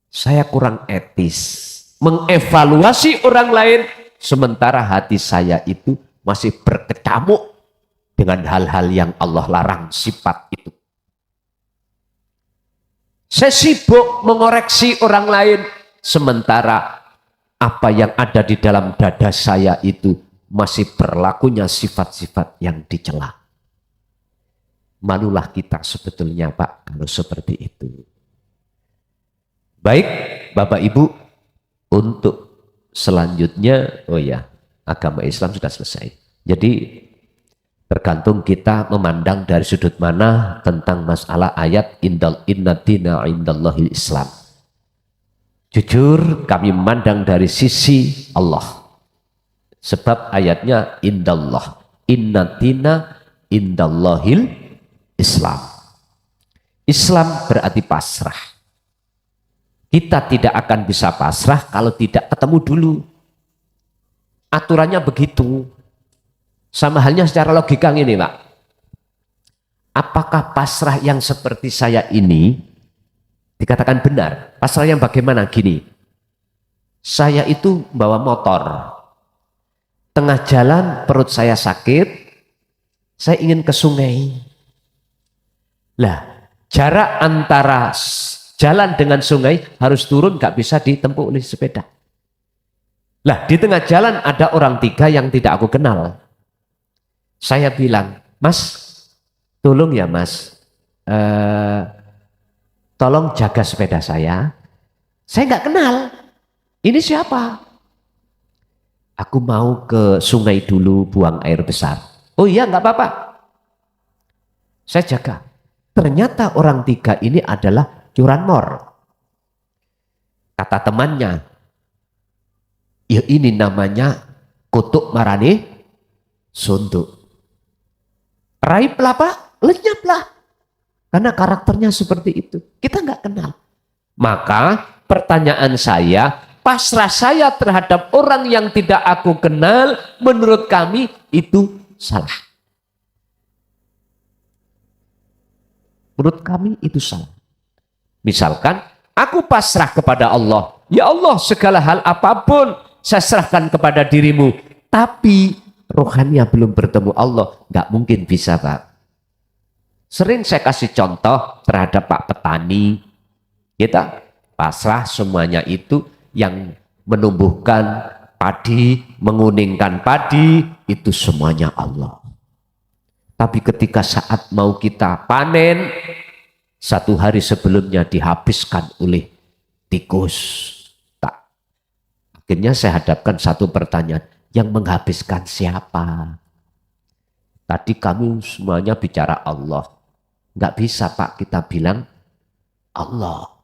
saya kurang etis mengevaluasi orang lain sementara hati saya itu masih berkecamuk dengan hal-hal yang Allah larang, sifat itu. Saya sibuk mengoreksi orang lain, sementara apa yang ada di dalam dada saya itu masih berlakunya sifat-sifat yang dicela. Malulah kita sebetulnya Pak kalau seperti itu. Baik Bapak Ibu, untuk selanjutnya, oh ya, agama Islam sudah selesai. Jadi tergantung kita memandang dari sudut mana tentang masalah ayat inna dina indallahil Islam. Jujur kami memandang dari sisi Allah. Sebab ayatnya indallah, inna dina indallahil Islam. Islam berarti pasrah. Kita tidak akan bisa pasrah kalau tidak ketemu dulu. Aturannya begitu. Sama halnya secara logika ini Pak. Apakah pasrah yang seperti saya ini dikatakan benar? Pasrah yang bagaimana? Gini. Saya itu bawa motor. Tengah jalan perut saya sakit. Saya ingin ke sungai. Lah, jarak antara jalan dengan sungai harus turun, gak bisa ditempuh oleh sepeda. Lah, di tengah jalan ada orang tiga yang tidak aku kenal. Saya bilang, Mas, tolong ya Mas, tolong jaga sepeda saya. Saya nggak kenal. Ini siapa? Aku mau ke sungai dulu buang air besar. Oh iya, nggak apa-apa. Saya jaga. Ternyata orang tiga ini adalah curanmor. Kata temannya, ya ini namanya kutuk marane sunduk. Raiblah Pak, lenyaplah. Karena karakternya seperti itu. Kita nggak kenal. Maka pertanyaan saya, pasrah saya terhadap orang yang tidak aku kenal, menurut kami itu salah. Menurut kami itu salah. Misalkan, aku pasrah kepada Allah. Ya Allah, segala hal apapun saya serahkan kepada dirimu. Tapi rohaninya belum bertemu Allah. Nggak mungkin bisa Pak. Sering saya kasih contoh terhadap Pak Petani. Kita pasrah semuanya itu yang menumbuhkan padi, menguningkan padi, itu semuanya Allah. Tapi ketika saat mau kita panen, satu hari sebelumnya dihabiskan oleh tikus. Tak. Akhirnya saya hadapkan satu pertanyaan, yang menghabiskan siapa? Tadi kami semuanya bicara Allah. Nggak bisa Pak kita bilang Allah.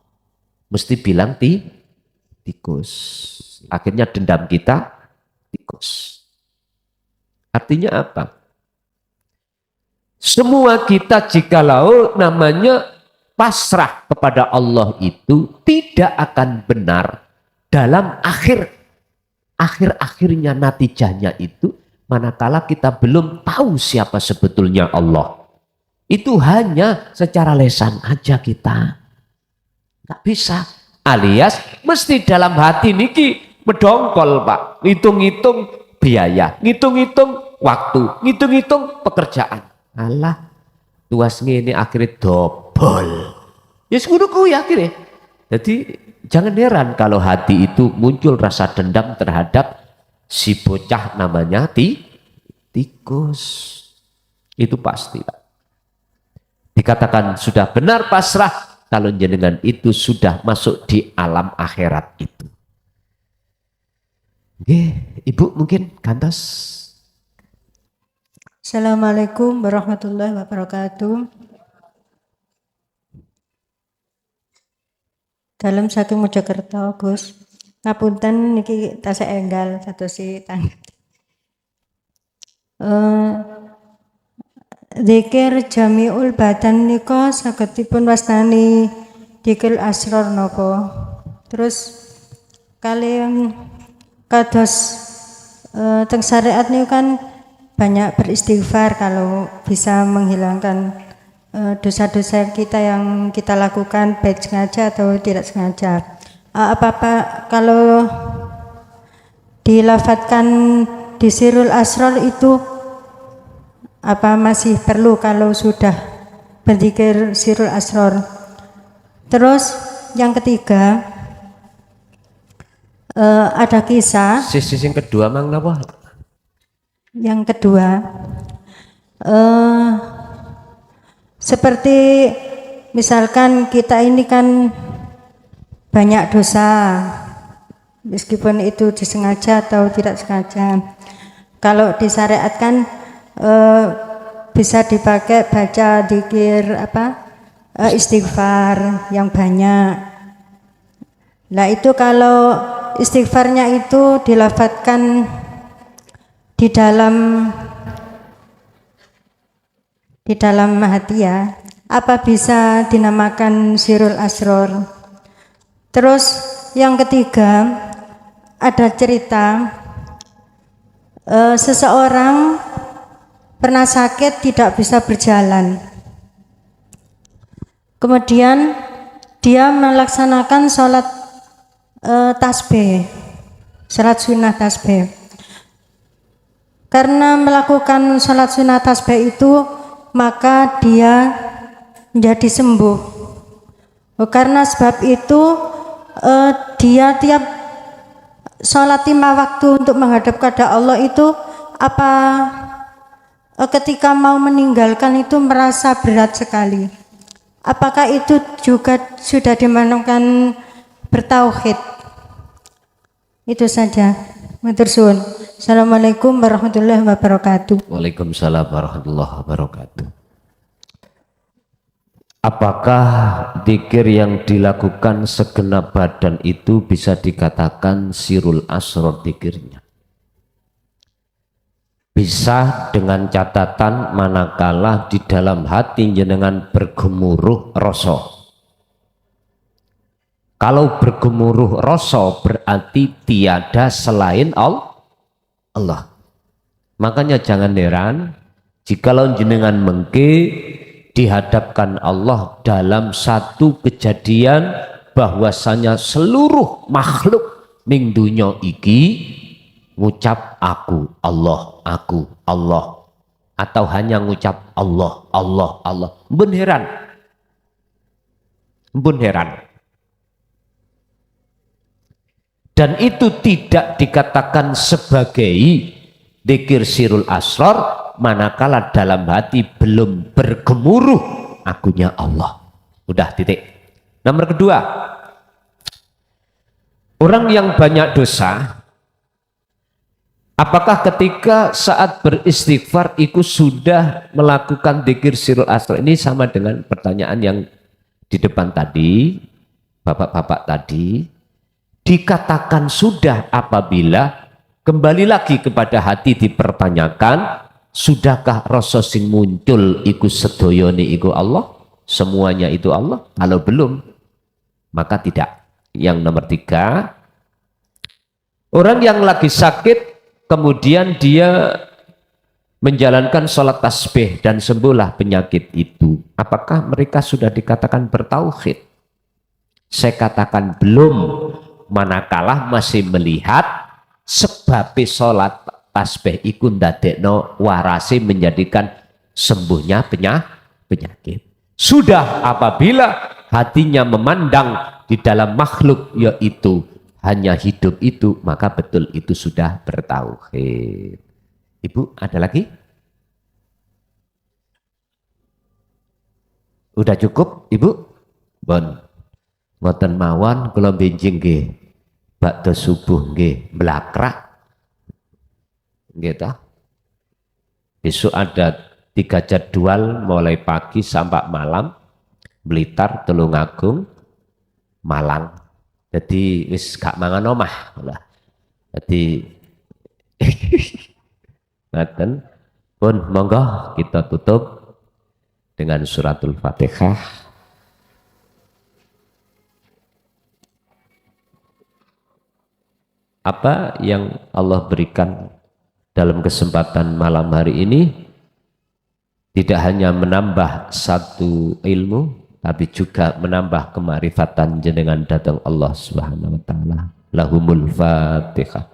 Mesti bilang tikus. Akhirnya dendam kita tikus. Artinya apa? Semua kita jikalau namanya pasrah kepada Allah itu tidak akan benar dalam akhir-akhirnya natijahnya itu manakala kita belum tahu siapa sebetulnya Allah. Itu hanya secara lesan aja kita. Nggak bisa. Alias mesti dalam hati niki medongkol Pak. Ngitung-ngitung biaya, ngitung-ngitung waktu, ngitung-ngitung pekerjaan. Alah, tuas ini akhirnya dobol. Ya ngono kuwi akhirnya. Jadi jangan heran kalau hati itu muncul rasa dendam terhadap si bocah namanya tikus. Itu pasti Pak. Dikatakan sudah benar pasrah kalau jenengan itu sudah masuk di alam akhirat itu. Oke, Ibu mungkin kantos. Assalamualaikum warahmatullahi wabarakatuh. Dalam saking Mojokerto, Gus. Ngapunten niki tasih enggal sadosi tanggap. Zikir jamiul badan nika sagedipun wastani dikil asror napa. Terus kalian kados teng syariat niku kan banyak beristighfar kalau bisa menghilangkan dosa-dosa kita yang kita lakukan baik sengaja atau tidak sengaja. Apa-apa kalau dilafatkan di sirul asror itu apa masih perlu kalau sudah berzikir sirul asror? Terus yang ketiga, ada kisah. Sisi yang kedua mang napa? Yang kedua, seperti misalkan kita ini kan banyak dosa, meskipun itu disengaja atau tidak sengaja. Kalau disyariatkan bisa dipakai baca dzikir istighfar yang banyak. Nah itu kalau istighfarnya itu dilafadzkan di dalam hati ya, apa bisa dinamakan sirul asror. Terus yang ketiga, ada cerita seseorang pernah sakit tidak bisa berjalan, kemudian dia melaksanakan sholat tasbih, sholat sunnah tasbih. Karena melakukan sholat sunnah tasbih itu, maka dia menjadi sembuh. Karena sebab itu dia tiap sholat 5 waktu untuk menghadap kepada Allah itu ketika mau meninggalkan itu merasa berat sekali. Apakah itu juga sudah dimanungkan bertauhid? Itu saja. Matur suwun. Assalamualaikum warahmatullahi wabarakatuh. Waalaikumsalam warahmatullahi wabarakatuh. Apakah dzikir yang dilakukan segenap badan itu bisa dikatakan sirul asror dzikirnya? Bisa, dengan catatan manakala di dalam hati jenengan bergemuruh rasa. Kalau bergemuruh rasa berarti tiada selain Allah. Makanya jangan heran jikalau jenengan mengke dihadapkan Allah dalam satu kejadian bahwasanya seluruh makhluk ning dunya iki ngucap aku Allah, atau hanya ngucap Allah. Mbun heran. Dan itu tidak dikatakan sebagai dzikir sirul asror manakala dalam hati belum bergemuruh akunya Allah. Udah, titik. Nomor kedua, orang yang banyak dosa, apakah ketika saat beristighfar itu sudah melakukan dzikir sirul asror? Ini sama dengan pertanyaan yang di depan tadi, bapak-bapak tadi. Dikatakan sudah apabila kembali lagi kepada hati dipertanyakan, sudahkah rasa sing muncul iku sedoyone iku Allah? Semuanya itu Allah? Kalau belum, maka tidak. Yang nomor 3, orang yang lagi sakit kemudian dia menjalankan sholat tasbih dan sembuhlah penyakit itu. Apakah mereka sudah dikatakan bertauhid? Saya katakan belum, manakala masih melihat sebab sholat tasbih iku ndadekno warase menjadikan sembuhnya penyakit. Sudah apabila hatinya memandang di dalam makhluk yaitu hanya hidup itu, maka betul itu sudah bertauhid. Ibu, ada lagi? Udah cukup, Ibu? Bon. Ngoten mawon kula benjing nggih bakda subuh nggih mlakrak nggih ta. Besok ada 3 jadwal mulai pagi sampai malam, Blitar, Tulungagung, Malang. Jadi wis gak mangan omah lah. Jadi ngaten pun monggo kita tutup dengan suratul Fatihah. Apa yang Allah berikan dalam kesempatan malam hari ini tidak hanya menambah satu ilmu, tapi juga menambah kemarifatan jenengan datang Allah Subhanahu wa taala. Lahumul Fatihah.